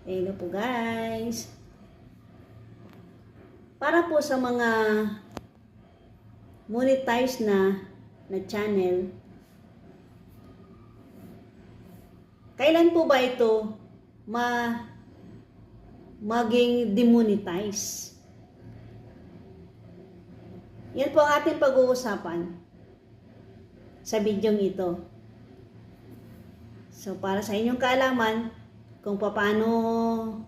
Hello po guys. Para po sa mga monetize na channel, kailan po ba ito maging demonetize? Yan po ang ating pag-uusapan sa bidyong ito. So para sa inyong kaalaman kung paano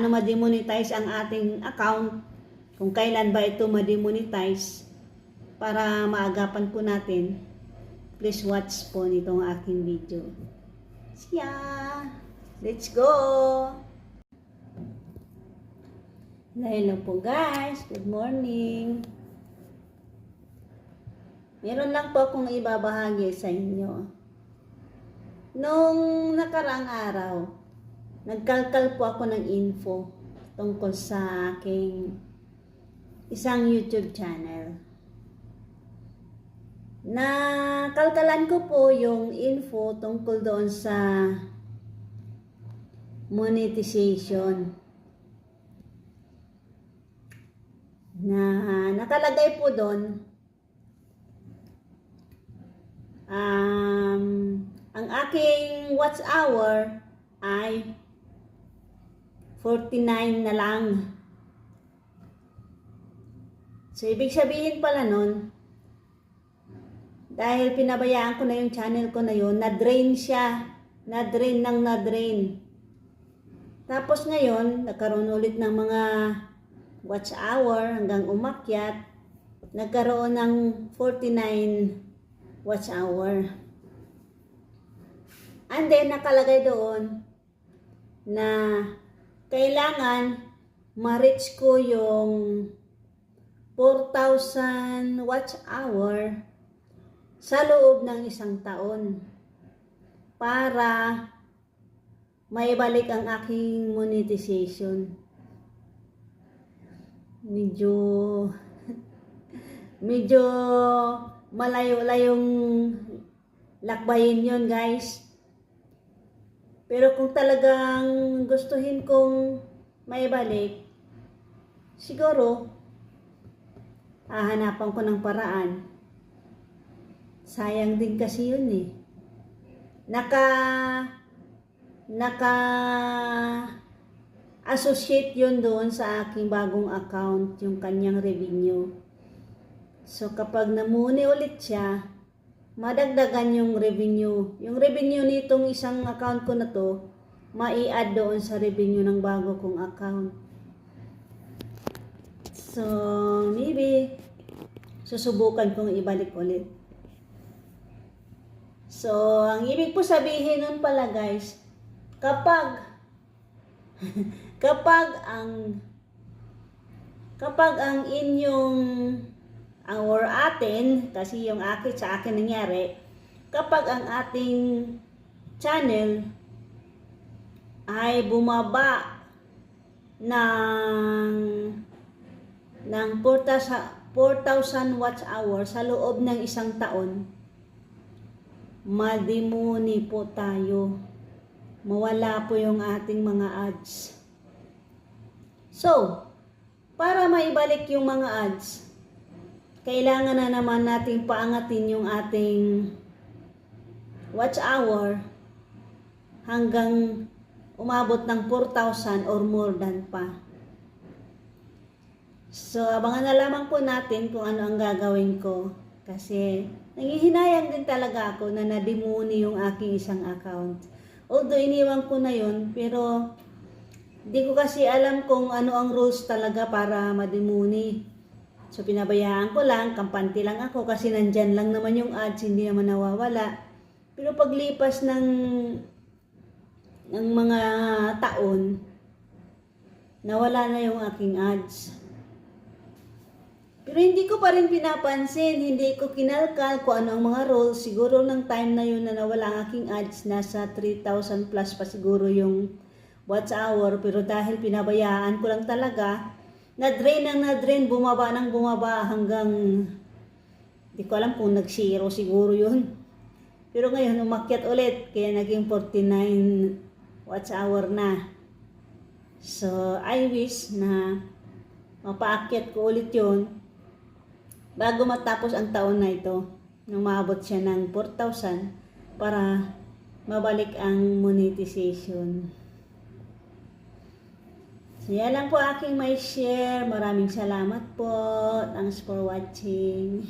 ma-demonetize ang ating account, kung kailan ba ito ma-demonetize, para maagapan po natin, please watch po nitong aking video. Siya! Let's go! Hello po guys! Good morning! Meron lang po akong ibabahagi sa inyo. Nung nakaraang araw, nagkalkal po ako ng info tungkol sa aking isang YouTube channel. Nakalkalan ko po yung info tungkol doon sa monetization. Nakalagay po doon ang aking watch hour ay 49 na lang. So, ibig sabihin pala nun, dahil pinabayaan ko na yung channel ko na yun, na-drain siya. Na-drain. Tapos ngayon, nagkaroon ulit ng mga watch hour hanggang umakyat. Nagkaroon ng 49 watch hour. And then, nakalagay doon na kailangan ma-reach ko yung 4,000 watch hour sa loob ng isang taon para maibalik ang aking monetization. Medyo malayo-layong lakbayin yun guys. Pero kung talagang gustuhin kong maibalik, siguro hahanapan ko ng paraan. Sayang din kasi yun eh. Naka-associate yun doon sa aking bagong account, yung kanyang revenue. So kapag namuni ulit siya, madagdagan yung revenue. Yung revenue nitong isang account ko na to, mai-add doon sa revenue ng bago kong account. So, maybe, susubukan kong ibalik ulit. So, ang ibig po sabihin nun pala guys, kapag ang inyong, or atin, kasi yung sa akin nangyari, kapag ang ating channel ay bumaba ng 4,000 watch hour sa loob ng isang taon, mademoni po tayo. Mawala po yung ating mga ads. So, para maibalik yung mga ads, kailangan na naman nating paangatin yung ating watch hour hanggang umabot ng 4,000 or more than pa. So, abangan na lamang po natin kung ano ang gagawin ko. Kasi, nanghihinayang din talaga ako na nademoni yung aking isang account. Although, iniwan ko na yun, pero di ko kasi alam kung ano ang rules talaga para mademoni. So, pinabayaan ko lang, kampante lang ako kasi nandyan lang naman yung ads, hindi naman nawawala. Pero paglipas ng mga taon, nawala na yung aking ads. Pero hindi ko pa rin pinapansin, hindi ko kinalkal kung ano ang mga rules. Siguro ng time na yun na nawala ang aking ads, nasa 3,000 plus pa siguro yung watch hour. Pero dahil pinabayaan ko lang talaga, na-drain, bumaba hanggang, di ko alam kung nag-zero siguro yun. Pero ngayon, umakyat ulit, kaya naging 49 watch hour na. So, I wish na mapaakyat ko ulit yun bago matapos ang taon na ito. Nang maabot siya ng 4,000 para mabalik ang monetization. So, yan lang po aking may share. Maraming salamat po. Thanks for watching.